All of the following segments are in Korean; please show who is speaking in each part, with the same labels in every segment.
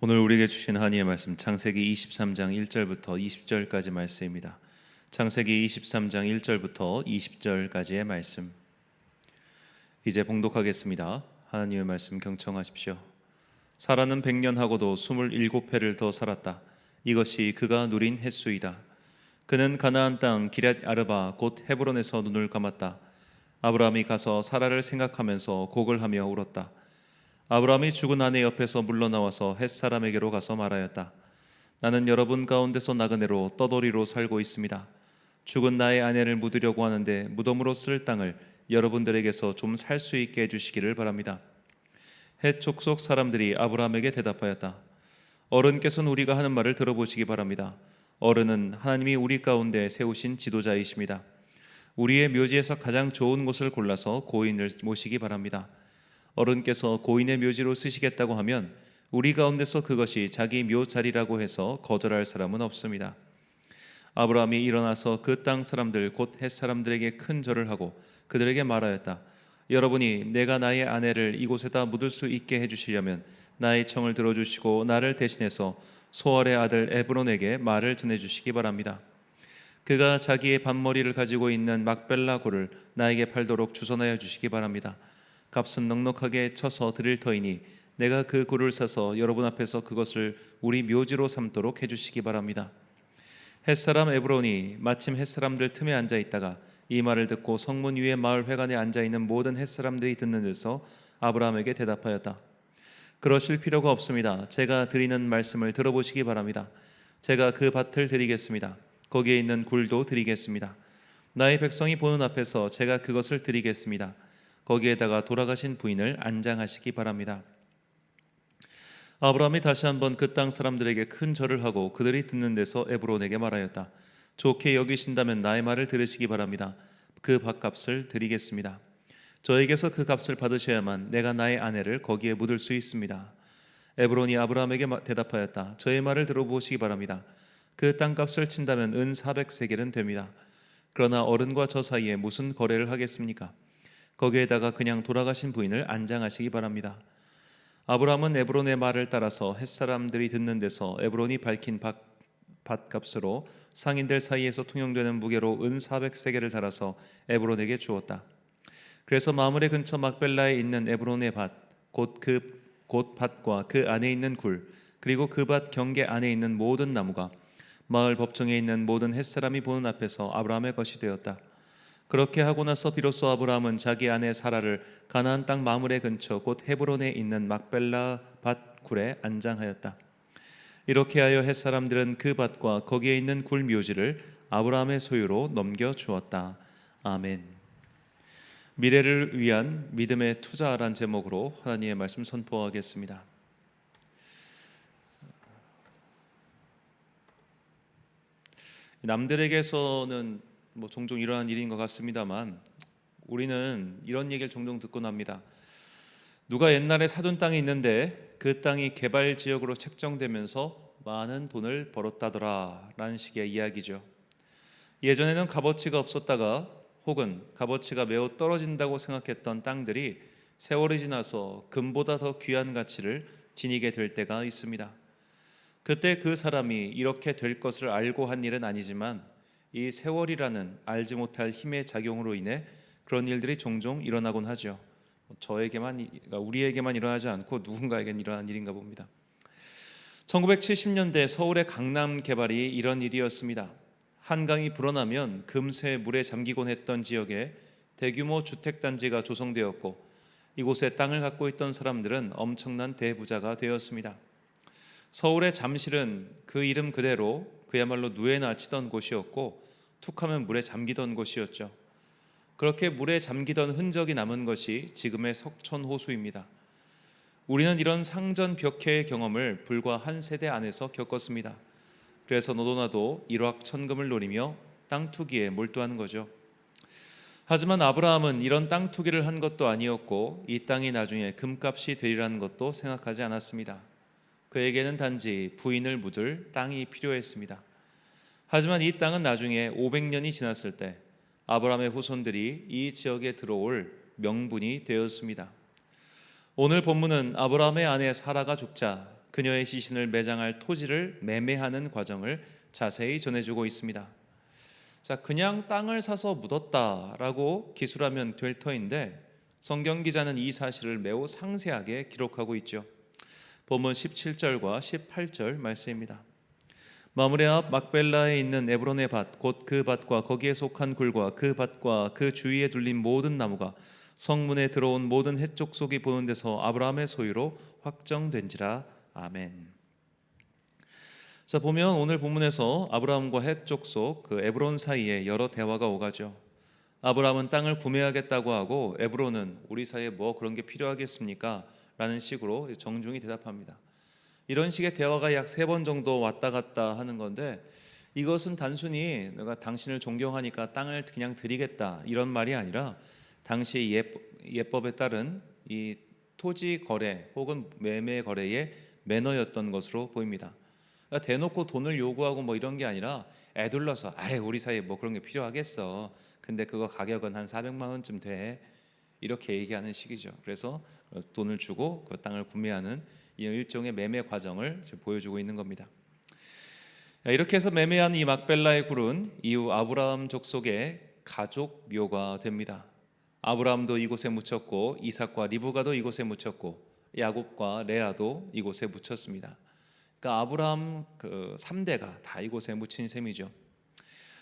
Speaker 1: 오늘 우리에게 주신 하나님의 말씀 창세기 23장 1절부터 20절까지 말씀입니다. 창세기 23장 1절부터 20절까지의 말씀 이제 봉독하겠습니다. 하나님의 말씀 경청하십시오. 사라는 100년하고도 27해를 더 살았다. 이것이 그가 누린 횟수이다. 그는 가나안 땅 기럇 아르바 곧 헤브론에서 눈을 감았다. 아브라함이 가서 사라를 생각하면서 곡을 하며 울었다. 아브라함이 죽은 아내 옆에서 물러나와서 햇사람에게로 가서 말하였다. 나는 여러분 가운데서 나그네로 떠돌이로 살고 있습니다. 죽은 나의 아내를 묻으려고 하는데 무덤으로 쓸 땅을 여러분들에게서 좀 살 수 있게 해주시기를 바랍니다. 헷 족속 사람들이 아브라함에게 대답하였다. 어른께서는 우리가 하는 말을 들어보시기 바랍니다. 어른은 하나님이 우리 가운데 세우신 지도자이십니다. 우리의 묘지에서 가장 좋은 곳을 골라서 고인을 모시기 바랍니다. 어른께서 고인의 묘지로 쓰시겠다고 하면 우리 가운데서 그것이 자기 묘자리라고 해서 거절할 사람은 없습니다. 아브라함이 일어나서 그 땅 사람들 곧 헷 사람들에게 큰 절을 하고 그들에게 말하였다. 여러분이 내가 나의 아내를 이곳에다 묻을 수 있게 해주시려면 나의 청을 들어주시고 나를 대신해서 소알의 아들 에브론에게 말을 전해주시기 바랍니다. 그가 자기의 반머리를 가지고 있는 막벨라 굴을 나에게 팔도록 주선하여 주시기 바랍니다. 값은 넉넉하게 쳐서 드릴 터이니 내가 그 굴을 사서 여러분 앞에서 그것을 우리 묘지로 삼도록 해주시기 바랍니다. 햇사람 에브론이 마침 햇사람들 틈에 앉아 있다가 이 말을 듣고 성문 위에 마을 회관에 앉아 있는 모든 햇사람들이 듣는 데서 아브라함에게 대답하였다. 그러실 필요가 없습니다. 제가 드리는 말씀을 들어보시기 바랍니다. 제가 그 밭을 드리겠습니다. 거기에 있는 굴도 드리겠습니다. 나의 백성이 보는 앞에서 제가 그것을 드리겠습니다. 거기에다가 돌아가신 부인을 안장하시기 바랍니다. 아브라함이 다시 한번 그 땅 사람들에게 큰 절을 하고 그들이 듣는 데서 에브론에게 말하였다. 좋게 여기신다면 나의 말을 들으시기 바랍니다. 그 밭값을 드리겠습니다. 저에게서 그 값을 받으셔야만 내가 나의 아내를 거기에 묻을 수 있습니다. 에브론이 아브라함에게 대답하였다. 저의 말을 들어보시기 바랍니다. 그 땅값을 친다면 은 400세겔은 됩니다. 그러나 어른과 저 사이에 무슨 거래를 하겠습니까? 거기에다가 그냥 돌아가신 부인을 안장하시기 바랍니다. 아브라함은 에브론의 말을 따라서 햇사람들이 듣는 데서 에브론이 밝힌 밭값으로 상인들 사이에서 통용되는 무게로 은 400세겔을 달아서 에브론에게 주었다. 그래서 마므레 근처 막벨라에 있는 에브론의 밭, 곧 밭과 그 안에 있는 굴, 그리고 그 밭 경계 안에 있는 모든 나무가 마을 법정에 있는 모든 햇사람이 보는 앞에서 아브라함의 것이 되었다. 그렇게 하고 나서 비로소 아브라함은 자기 아내 사라를 가나안 땅 마므레 근처 곧 헤브론에 있는 막벨라 밭 굴에 안장하였다. 이렇게 하여 헷 사람들은 그 밭과 거기에 있는 굴 묘지를 아브라함의 소유로 넘겨 주었다. 아멘. 미래를 위한 믿음의 투자란 제목으로 하나님의 말씀 선포하겠습니다. 남들에게서는 종종 일어난 일인 것 같습니다만 우리는 이런 얘기를 종종 듣곤 합니다. 누가 옛날에 사둔 땅이 있는데 그 땅이 개발 지역으로 책정되면서 많은 돈을 벌었다더라 라는 식의 이야기죠. 예전에는 값어치가 없었다가 혹은 값어치가 매우 떨어진다고 생각했던 땅들이 세월이 지나서 금보다 더 귀한 가치를 지니게 될 때가 있습니다. 그때 그 사람이 이렇게 될 것을 알고 한 일은 아니지만 이 세월이라는 알지 못할 힘의 작용으로 인해 그런 일들이 종종 일어나곤 하죠. 우리에게만 일어나지 않고 누군가에겐 일어난 일인가 봅니다. 1970년대 서울의 강남 개발이 이런 일이었습니다. 한강이 불어나면 금세 물에 잠기곤 했던 지역에 대규모 주택단지가 조성되었고 이곳에 땅을 갖고 있던 사람들은 엄청난 대부자가 되었습니다. 서울의 잠실은 그 이름 그대로 그야말로 누에나 치던 곳이었고 툭하면 물에 잠기던 곳이었죠. 그렇게 물에 잠기던 흔적이 남은 것이 지금의 석촌호수입니다. 우리는 이런 상전벽해의 경험을 불과 한 세대 안에서 겪었습니다. 그래서 너도 나도 일확천금을 노리며 땅 투기에 몰두하는 거죠. 하지만 아브라함은 이런 땅 투기를 한 것도 아니었고 이 땅이 나중에 금값이 되리라는 것도 생각하지 않았습니다. 그에게는 단지 부인을 묻을 땅이 필요했습니다. 하지만 이 땅은 나중에 500년이 지났을 때 아브라함의 후손들이 이 지역에 들어올 명분이 되었습니다. 오늘 본문은 아브라함의 아내 사라가 죽자 그녀의 시신을 매장할 토지를 매매하는 과정을 자세히 전해주고 있습니다. 자, 그냥 땅을 사서 묻었다라고 기술하면 될 터인데 성경 기자는 이 사실을 매우 상세하게 기록하고 있죠. 본문 17절과 18절 말씀입니다. 마므레 앞 막벨라에 있는 에브론의 밭, 곧 그 밭과 거기에 속한 굴과 그 밭과 그 주위에 둘린 모든 나무가 성문에 들어온 모든 해쪽 속이 보는 데서 아브라함의 소유로 확정된지라. 아멘. 자, 보면 오늘 본문에서 아브라함과 해쪽 속 그 에브론 사이에 여러 대화가 오가죠. 아브라함은 땅을 구매하겠다고 하고 에브론은 우리 사이에 뭐 그런 게 필요하겠습니까? 라는 식으로 정중히 대답합니다. 이런 식의 대화가 약 3번 정도 왔다 갔다 하는 건데 이것은 단순히 내가 당신을 존경하니까 땅을 그냥 드리겠다 이런 말이 아니라 당시 예법에 따른 이 토지 거래 혹은 매매 거래의 매너였던 것으로 보입니다. 그러니까 대놓고 돈을 요구하고 뭐 이런 게 아니라 애둘러서 우리 사이에 뭐 그런 게 필요하겠어. 근데 그거 가격은 한 400만 원쯤 돼. 이렇게 얘기하는 식이죠. 그래서 돈을 주고 그 땅을 구매하는 이 일종의 매매 과정을 보여주고 있는 겁니다. 이렇게 해서 매매한 이 막벨라의 굴은 이후 아브라함 족속의 가족 묘가 됩니다. 아브라함도 이곳에 묻혔고 이삭과 리브가도 이곳에 묻혔고 야곱과 레아도 이곳에 묻혔습니다. 그러니까 아브라함 그 3대가 다 이곳에 묻힌 셈이죠.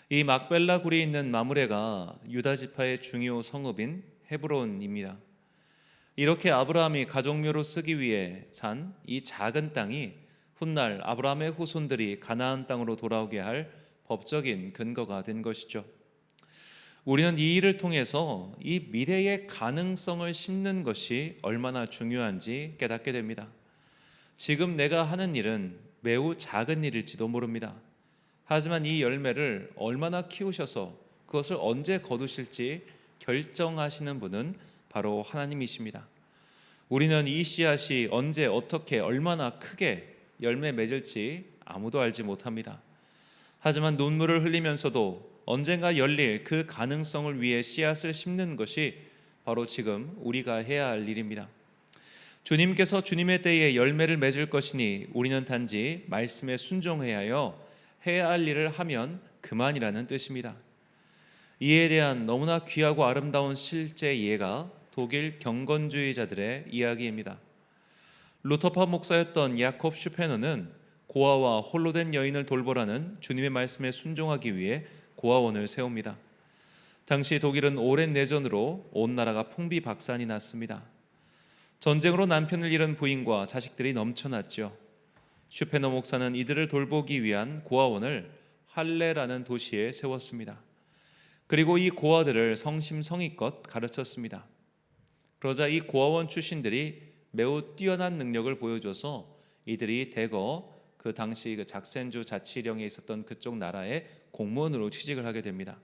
Speaker 1: 이 막벨라 굴이 있는 마므레가 유다 지파의 중요 성읍인 헤브론입니다. 이렇게 아브라함이 가족묘로 쓰기 위해 산 이 작은 땅이 훗날 아브라함의 후손들이 가나안 땅으로 돌아오게 할 법적인 근거가 된 것이죠. 우리는 이 일을 통해서 이 미래의 가능성을 심는 것이 얼마나 중요한지 깨닫게 됩니다. 지금 내가 하는 일은 매우 작은 일일지도 모릅니다. 하지만 이 열매를 얼마나 키우셔서 그것을 언제 거두실지 결정하시는 분은 바로 하나님이십니다. 우리는 이 씨앗이 언제 어떻게 얼마나 크게 열매 맺을지 아무도 알지 못합니다. 하지만 눈물을 흘리면서도 언젠가 열릴 그 가능성을 위해 씨앗을 심는 것이 바로 지금 우리가 해야 할 일입니다. 주님께서 주님의 때에 열매를 맺을 것이니 우리는 단지 말씀에 순종해야 하여 해야 할 일을 하면 그만이라는 뜻입니다. 이에 대한 너무나 귀하고 아름다운 실제 예가 독일 경건주의자들의 이야기입니다. 루터파 목사였던 야콥 슈페너는 고아와 홀로 된 여인을 돌보라는 주님의 말씀에 순종하기 위해 고아원을 세웁니다. 당시 독일은 오랜 내전으로 온 나라가 풍비박산이 났습니다. 전쟁으로 남편을 잃은 부인과 자식들이 넘쳐났죠. 슈페너 목사는 이들을 돌보기 위한 고아원을 할레라는 도시에 세웠습니다. 그리고 이 고아들을 성심성의껏 가르쳤습니다. 그러자 이 고아원 출신들이 매우 뛰어난 능력을 보여줘서 이들이 대거 그 당시 그 작센주 자치령에 있었던 그쪽 나라의 공무원으로 취직을 하게 됩니다.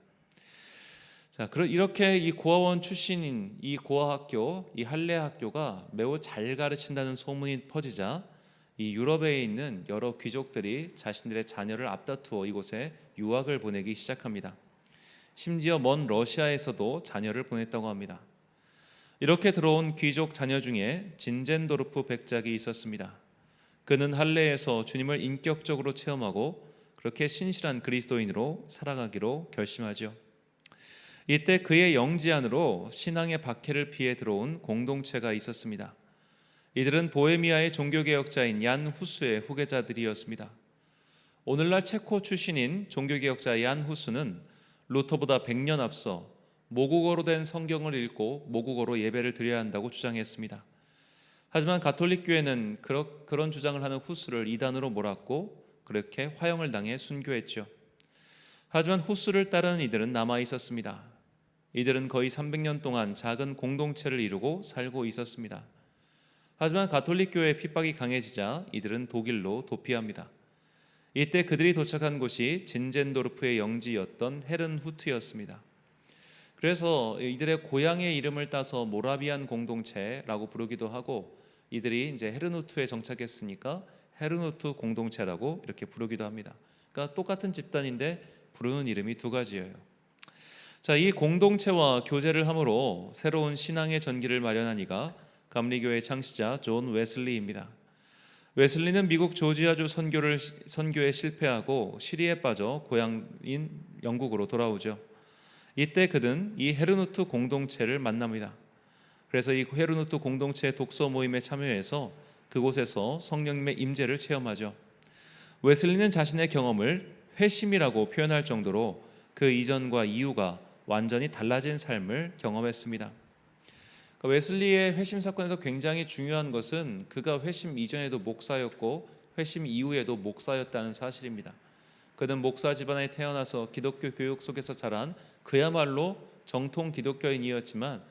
Speaker 1: 자, 이렇게 이 고아원 출신인 이 고아학교, 이 할례 학교가 매우 잘 가르친다는 소문이 퍼지자 이 유럽에 있는 여러 귀족들이 자신들의 자녀를 앞다투어 이곳에 유학을 보내기 시작합니다. 심지어 먼 러시아에서도 자녀를 보냈다고 합니다. 이렇게 들어온 귀족 자녀 중에 진젠도르프 백작이 있었습니다. 그는 할례에서 주님을 인격적으로 체험하고 그렇게 신실한 그리스도인으로 살아가기로 결심하죠. 이때 그의 영지 안으로 신앙의 박해를 피해 들어온 공동체가 있었습니다. 이들은 보헤미아의 종교개혁자인 얀 후스의 후계자들이었습니다. 오늘날 체코 출신인 종교개혁자 얀 후스는 루터보다 100년 앞서 모국어로 된 성경을 읽고 모국어로 예배를 드려야 한다고 주장했습니다. 하지만 가톨릭 교회는 그런 주장을 하는 후스를 이단으로 몰았고 그렇게 화형을 당해 순교했죠. 하지만 후스를 따르는 이들은 남아 있었습니다. 이들은 거의 300년 동안 작은 공동체를 이루고 살고 있었습니다. 하지만 가톨릭 교회의 핍박이 강해지자 이들은 독일로 도피합니다. 이때 그들이 도착한 곳이 진젠도르프의 영지였던 헤른후트였습니다. 그래서 이들의 고향의 이름을 따서 모라비안 공동체라고 부르기도 하고 이들이 이제 헤른후트에 정착했으니까 헤른후트 공동체라고 이렇게 부르기도 합니다. 그러니까 똑같은 집단인데 부르는 이름이 두 가지예요. 자, 이 공동체와 교제를 함으로 새로운 신앙의 전기를 마련한 이가 감리교의 창시자 존 웨슬리입니다. 웨슬리는 미국 조지아주 선교에 실패하고 시리에 빠져 고향인 영국으로 돌아오죠. 이때 그는 이 헤르누트 공동체를 만납니다. 그래서 이 헤르누트 공동체 독서 모임에 참여해서 그곳에서 성령님의 임재를 체험하죠. 웨슬리는 자신의 경험을 회심이라고 표현할 정도로 그 이전과 이후가 완전히 달라진 삶을 경험했습니다. 웨슬리의 회심 사건에서 굉장히 중요한 것은 그가 회심 이전에도 목사였고 회심 이후에도 목사였다는 사실입니다. 그는 목사 집안에 태어나서 기독교 교육 속에서 자란 그야말로 정통 기독교인이었지만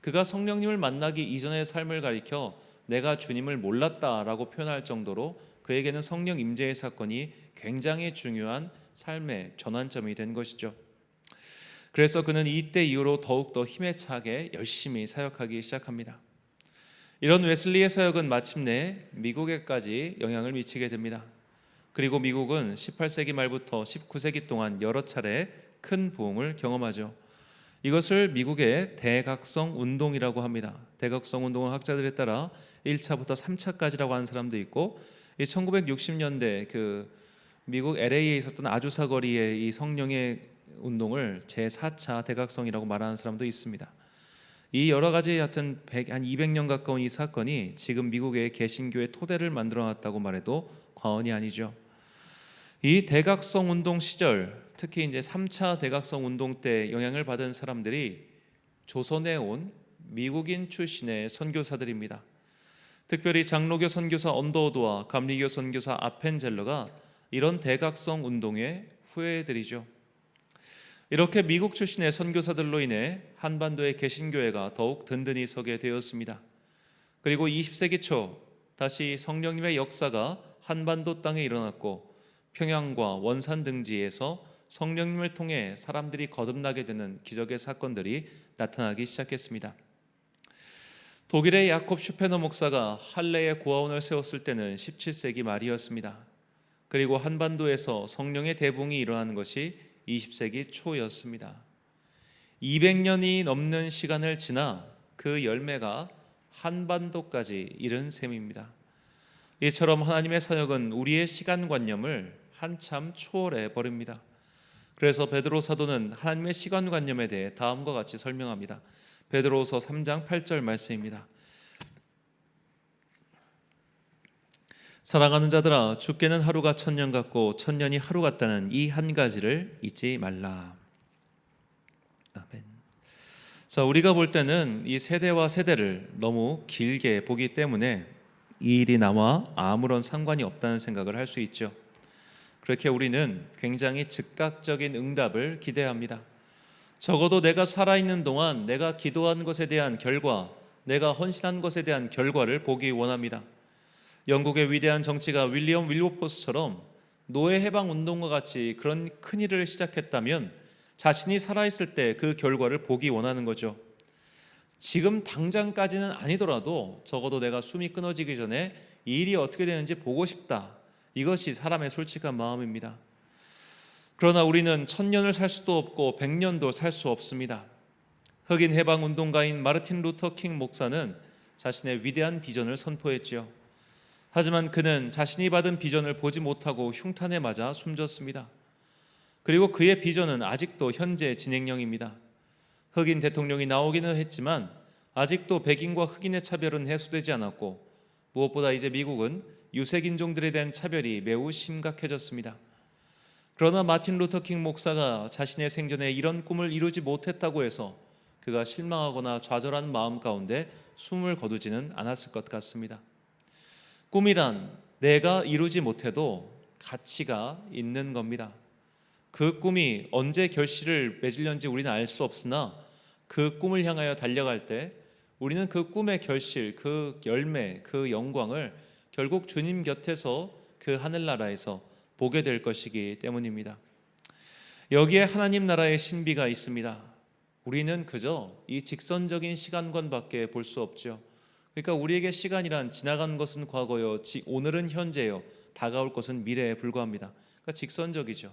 Speaker 1: 그가 성령님을 만나기 이전의 삶을 가리켜 내가 주님을 몰랐다라고 표현할 정도로 그에게는 성령 임재의 사건이 굉장히 중요한 삶의 전환점이 된 것이죠. 그래서 그는 이때 이후로 더욱더 힘에 차게 열심히 사역하기 시작합니다. 이런 웨슬리의 사역은 마침내 미국에까지 영향을 미치게 됩니다. 그리고 미국은 18세기 말부터 19세기 동안 여러 차례 큰 부흥을 경험하죠. 이것을 미국의 대각성 운동이라고 합니다. 대각성 운동은 학자들에 따라 1차부터 3차까지라고 하는 사람도 있고, 1960년대 그 미국 LA에 있었던 아주사 거리의 이 성령의 운동을 제4차 대각성이라고 말하는 사람도 있습니다. 이 여러 가지 하여튼 한 200년 가까운 이 사건이 지금 미국의 개신교의 토대를 만들어놨다고 말해도 과언이 아니죠. 이 대각성 운동 시절, 특히 이제 3차 대각성 운동 때 영향을 받은 사람들이 조선에 온 미국인 출신의 선교사들입니다. 특별히 장로교 선교사 언더우드와 감리교 선교사 아펜젤러가 이런 대각성 운동의 후예들이죠. 이렇게 미국 출신의 선교사들로 인해 한반도의 개신교회가 더욱 든든히 서게 되었습니다. 그리고 20세기 초 다시 성령님의 역사가 한반도 땅에 일어났고 평양과 원산 등지에서 성령님을 통해 사람들이 거듭나게 되는 기적의 사건들이 나타나기 시작했습니다. 독일의 야콥 슈페너 목사가 할레에 고아원을 세웠을 때는 17세기 말이었습니다. 그리고 한반도에서 성령의 대붕이 일어나는 것이 20세기 초였습니다. 200년이 넘는 시간을 지나 그 열매가 한반도까지 이른 셈입니다. 이처럼 하나님의 사역은 우리의 시간관념을 한참 초월해 버립니다. 그래서 베드로 사도는 하나님의 시간관념에 대해 다음과 같이 설명합니다. 베드로서 3장 8절 말씀입니다. 사랑하는 자들아, 주께는 하루가 천년 같고 천년이 하루 같다는 이 한 가지를 잊지 말라. 아멘. 자, 우리가 볼 때는 이 세대와 세대를 너무 길게 보기 때문에 이 일이 나와 아무런 상관이 없다는 생각을 할 수 있죠. 그렇게 우리는 굉장히 즉각적인 응답을 기대합니다. 적어도 내가 살아있는 동안 내가 기도한 것에 대한 결과, 내가 헌신한 것에 대한 결과를 보기 원합니다. 영국의 위대한 정치가 윌리엄 윌버포스처럼 노예 해방 운동과 같이 그런 큰 일을 시작했다면 자신이 살아있을 때 그 결과를 보기 원하는 거죠. 지금 당장까지는 아니더라도 적어도 내가 숨이 끊어지기 전에 이 일이 어떻게 되는지 보고 싶다. 이것이 사람의 솔직한 마음입니다. 그러나 우리는 1000년을 살 수도 없고 100년도 살 수 없습니다. 흑인 해방 운동가인 마르틴 루터 킹 목사는 자신의 위대한 비전을 선포했지요. 하지만 그는 자신이 받은 비전을 보지 못하고 흉탄에 맞아 숨졌습니다. 그리고 그의 비전은 아직도 현재 진행형입니다. 흑인 대통령이 나오기는 했지만 아직도 백인과 흑인의 차별은 해소되지 않았고 무엇보다 이제 미국은 유색인종들에 대한 차별이 매우 심각해졌습니다. 그러나 마틴 루터 킹 목사가 자신의 생전에 이런 꿈을 이루지 못했다고 해서 그가 실망하거나 좌절한 마음 가운데 숨을 거두지는 않았을 것 같습니다. 꿈이란 내가 이루지 못해도 가치가 있는 겁니다. 그 꿈이 언제 결실을 맺을는지 우리는 알 수 없으나 그 꿈을 향하여 달려갈 때 우리는 그 꿈의 결실, 그 열매, 그 영광을 결국 주님 곁에서 그 하늘나라에서 보게 될 것이기 때문입니다. 여기에 하나님 나라의 신비가 있습니다. 우리는 그저 이 직선적인 시간관밖에 볼 수 없죠. 그러니까 우리에게 시간이란 지나간 것은 과거요, 오늘은 현재요, 다가올 것은 미래에 불과합니다. 그러니까 직선적이죠.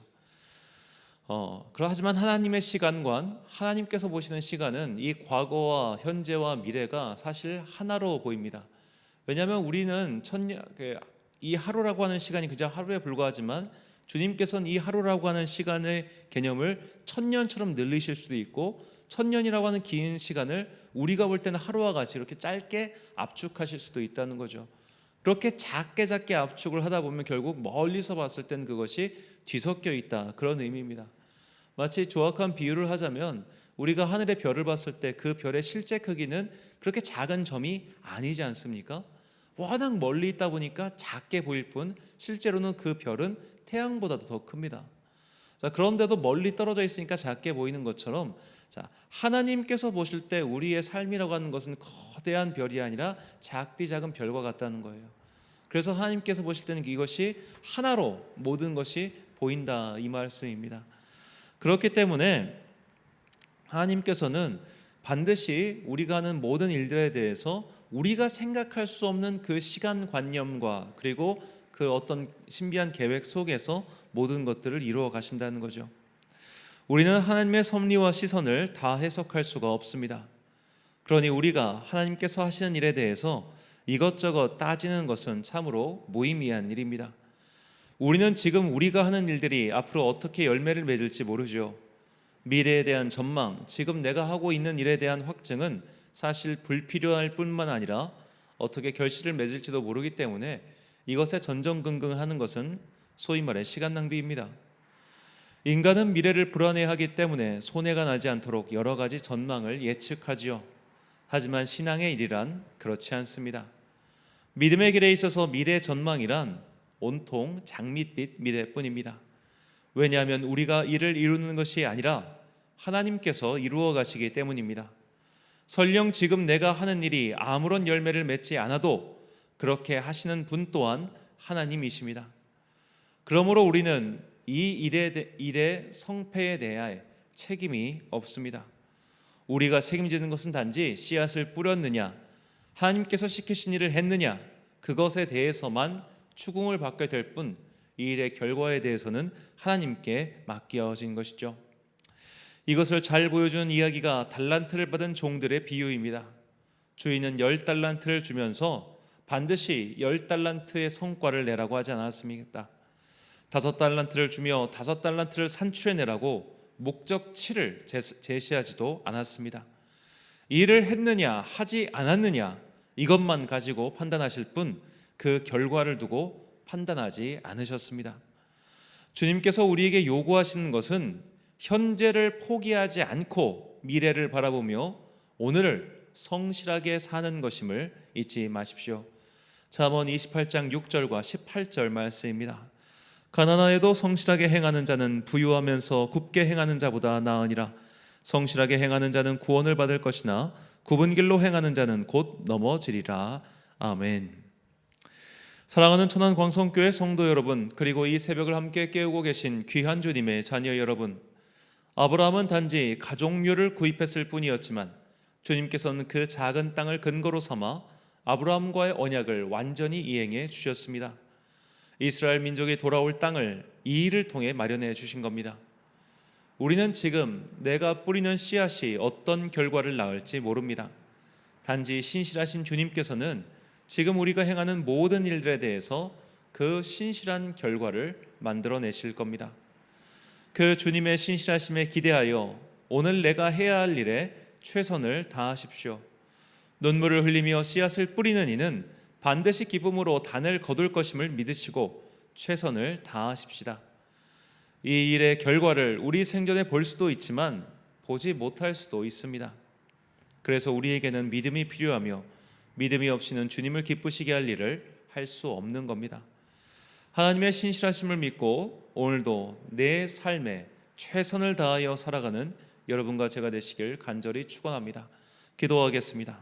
Speaker 1: 하지만 하나님의 시간관, 하나님께서 보시는 시간은 이 과거와 현재와 미래가 사실 하나로 보입니다. 왜냐하면 우리는 이 하루라고 하는 시간이 그저 하루에 불과하지만 주님께서는 이 하루라고 하는 시간의 개념을 1000년처럼 늘리실 수도 있고 1000년이라고 하는 긴 시간을 우리가 볼 때는 하루와 같이 이렇게 짧게 압축하실 수도 있다는 거죠. 그렇게 작게 압축을 하다 보면 결국 멀리서 봤을 땐 그것이 뒤섞여 있다, 그런 의미입니다. 마치 조악한 비유를 하자면 우리가 하늘의 별을 봤을 때 그 별의 실제 크기는 그렇게 작은 점이 아니지 않습니까? 워낙 멀리 있다 보니까 작게 보일 뿐 실제로는 그 별은 태양보다도 더 큽니다. 자, 그런데도 멀리 떨어져 있으니까 작게 보이는 것처럼, 자, 하나님께서 보실 때 우리의 삶이라고 하는 것은 거대한 별이 아니라 작디 작은 별과 같다는 거예요. 그래서 하나님께서 보실 때는 이것이 하나로 모든 것이 보인다, 이 말씀입니다. 그렇기 때문에 하나님께서는 반드시 우리가 하는 모든 일들에 대해서 우리가 생각할 수 없는 그 시간관념과 그리고 그 어떤 신비한 계획 속에서 모든 것들을 이루어 가신다는 거죠. 우리는 하나님의 섭리와 시선을 다 해석할 수가 없습니다. 그러니 우리가 하나님께서 하시는 일에 대해서 이것저것 따지는 것은 참으로 무의미한 일입니다. 우리는 지금 우리가 하는 일들이 앞으로 어떻게 열매를 맺을지 모르죠. 미래에 대한 전망, 지금 내가 하고 있는 일에 대한 확증은 사실 불필요할 뿐만 아니라 어떻게 결실을 맺을지도 모르기 때문에 이것에 전전긍긍하는 것은 소위 말해 시간 낭비입니다. 인간은 미래를 불안해하기 때문에 손해가 나지 않도록 여러 가지 전망을 예측하지요. 하지만 신앙의 일이란 그렇지 않습니다. 믿음의 길에 있어서 미래 전망이란 온통 장밋빛 미래뿐입니다. 왜냐하면 우리가 이를 이루는 것이 아니라 하나님께서 이루어 가시기 때문입니다. 설령 지금 내가 하는 일이 아무런 열매를 맺지 않아도 그렇게 하시는 분 또한 하나님이십니다. 그러므로 우리는 이 일의 성패에 대해 책임이 없습니다. 우리가 책임지는 것은 단지 씨앗을 뿌렸느냐, 하나님께서 시키신 일을 했느냐, 그것에 대해서만 추궁을 받게 될 뿐 이 일의 결과에 대해서는 하나님께 맡겨진 것이죠. 이것을 잘 보여주는 이야기가 달란트를 받은 종들의 비유입니다. 주인은 10달란트를 주면서 반드시 10달란트의 성과를 내라고 하지 않았습니까? 5달란트를 주며 5달란트를 산출해내라고 목적치를 제시하지도 않았습니다. 일을 했느냐 하지 않았느냐 이것만 가지고 판단하실 뿐 그 결과를 두고 판단하지 않으셨습니다. 주님께서 우리에게 요구하시는 것은 현재를 포기하지 않고 미래를 바라보며 오늘을 성실하게 사는 것임을 잊지 마십시오. 잠언 28장 6절과 18절 말씀입니다. 가난하여도 성실하게 행하는 자는 부유하면서 굽게 행하는 자보다 나으니라. 성실하게 행하는 자는 구원을 받을 것이나 굽은 길로 행하는 자는 곧 넘어지리라. 아멘. 사랑하는 천안광성교회 성도 여러분, 그리고 이 새벽을 함께 깨우고 계신 귀한 주님의 자녀 여러분, 아브라함은 단지 가족묘를 구입했을 뿐이었지만 주님께서는 그 작은 땅을 근거로 삼아 아브라함과의 언약을 완전히 이행해 주셨습니다. 이스라엘 민족이 돌아올 땅을 이 일을 통해 마련해 주신 겁니다. 우리는 지금 내가 뿌리는 씨앗이 어떤 결과를 낳을지 모릅니다. 단지 신실하신 주님께서는 지금 우리가 행하는 모든 일들에 대해서 그 신실한 결과를 만들어내실 겁니다. 그 주님의 신실하심에 기대하여 오늘 내가 해야 할 일에 최선을 다하십시오. 눈물을 흘리며 씨앗을 뿌리는 이는 반드시 기쁨으로 단을 거둘 것임을 믿으시고 최선을 다하십시다. 이 일의 결과를 우리 생전에 볼 수도 있지만 보지 못할 수도 있습니다. 그래서 우리에게는 믿음이 필요하며 믿음이 없이는 주님을 기쁘시게 할 일을 할 수 없는 겁니다. 하나님의 신실하심을 믿고 오늘도 내 삶에 최선을 다하여 살아가는 여러분과 제가 되시길 간절히 축원합니다. 기도하겠습니다.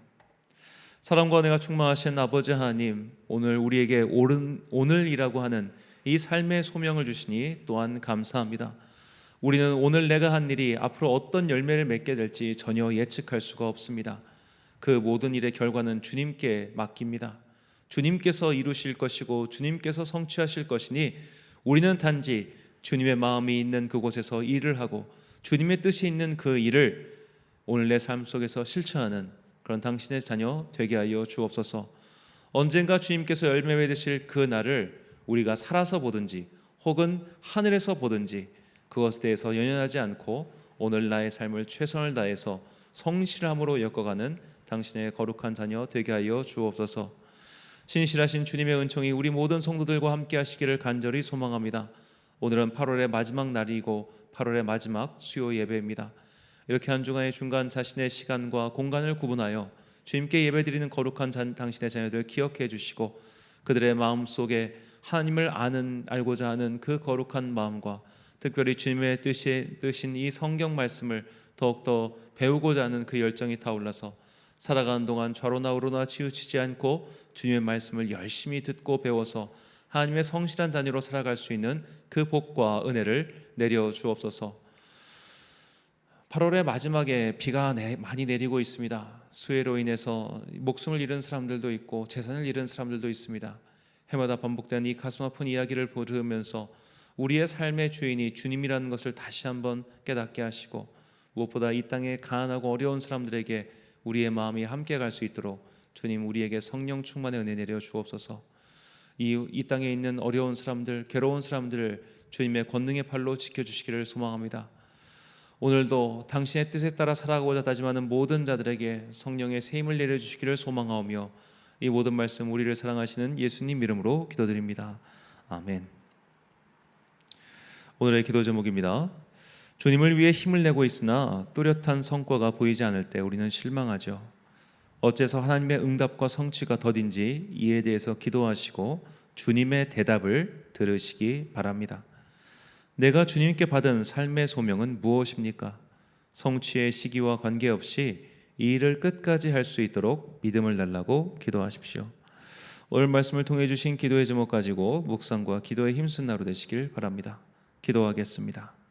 Speaker 1: 사랑과 은혜가 충만하신 아버지 하나님, 오늘 우리에게 오늘이라고 하는 이 삶의 소명을 주시니 또한 감사합니다. 우리는 오늘 내가 한 일이 앞으로 어떤 열매를 맺게 될지 전혀 예측할 수가 없습니다. 그 모든 일의 결과는 주님께 맡깁니다. 주님께서 이루실 것이고 주님께서 성취하실 것이니 우리는 단지 주님의 마음이 있는 그곳에서 일을 하고 주님의 뜻이 있는 그 일을 오늘 내 삶 속에서 실천하는 그런 당신의 자녀 되게 하여 주옵소서. 언젠가 주님께서 열매 맺으실 그 날을 우리가 살아서 보든지 혹은 하늘에서 보든지 그것에 대해서 연연하지 않고 오늘 나의 삶을 최선을 다해서 성실함으로 엮어가는 당신의 거룩한 자녀 되게 하여 주옵소서. 신실하신 주님의 은총이 우리 모든 성도들과 함께 하시기를 간절히 소망합니다. 오늘은 8월의 마지막 날이고 8월의 마지막 수요 예배입니다. 이렇게 한 주간의 중간 자신의 시간과 공간을 구분하여 주님께 예배드리는 거룩한 당신의 자녀들 기억해 주시고 그들의 마음속에 하나님을 알고자 하는 그 거룩한 마음과 특별히 주님의 뜻인 이 성경 말씀을 더욱더 배우고자 하는 그 열정이 타올라서 살아가는 동안 좌로나 우로나 치우치지 않고 주님의 말씀을 열심히 듣고 배워서 하나님의 성실한 자녀로 살아갈 수 있는 그 복과 은혜를 내려 주옵소서. 8월의 마지막에 비가 많이 내리고 있습니다. 수해로 인해서 목숨을 잃은 사람들도 있고 재산을 잃은 사람들도 있습니다. 해마다 반복되는 이 가슴 아픈 이야기를 들으면서 우리의 삶의 주인이 주님이라는 것을 다시 한번 깨닫게 하시고 무엇보다 이 땅에 가난하고 어려운 사람들에게 우리의 마음이 함께 갈 수 있도록 주님 우리에게 성령 충만의 은혜 내려 주옵소서. 이 땅에 있는 어려운 사람들, 괴로운 사람들을 주님의 권능의 팔로 지켜주시기를 소망합니다. 오늘도 당신의 뜻에 따라 살아가고자 다짐하는 모든 자들에게 성령의 세임을 내려주시기를 소망하오며 이 모든 말씀 우리를 사랑하시는 예수님 이름으로 기도드립니다. 아멘. 오늘의 기도 제목입니다. 주님을 위해 힘을 내고 있으나 뚜렷한 성과가 보이지 않을 때 우리는 실망하죠. 어째서 하나님의 응답과 성취가 더딘지 이에 대해서 기도하시고 주님의 대답을 들으시기 바랍니다. 내가 주님께 받은 삶의 소명은 무엇입니까? 성취의 시기와 관계없이 이 일을 끝까지 할 수 있도록 믿음을 달라고 기도하십시오. 오늘 말씀을 통해 주신 기도의 제목 가지고 묵상과 기도에 힘쓴 하루 되시길 바랍니다. 기도하겠습니다.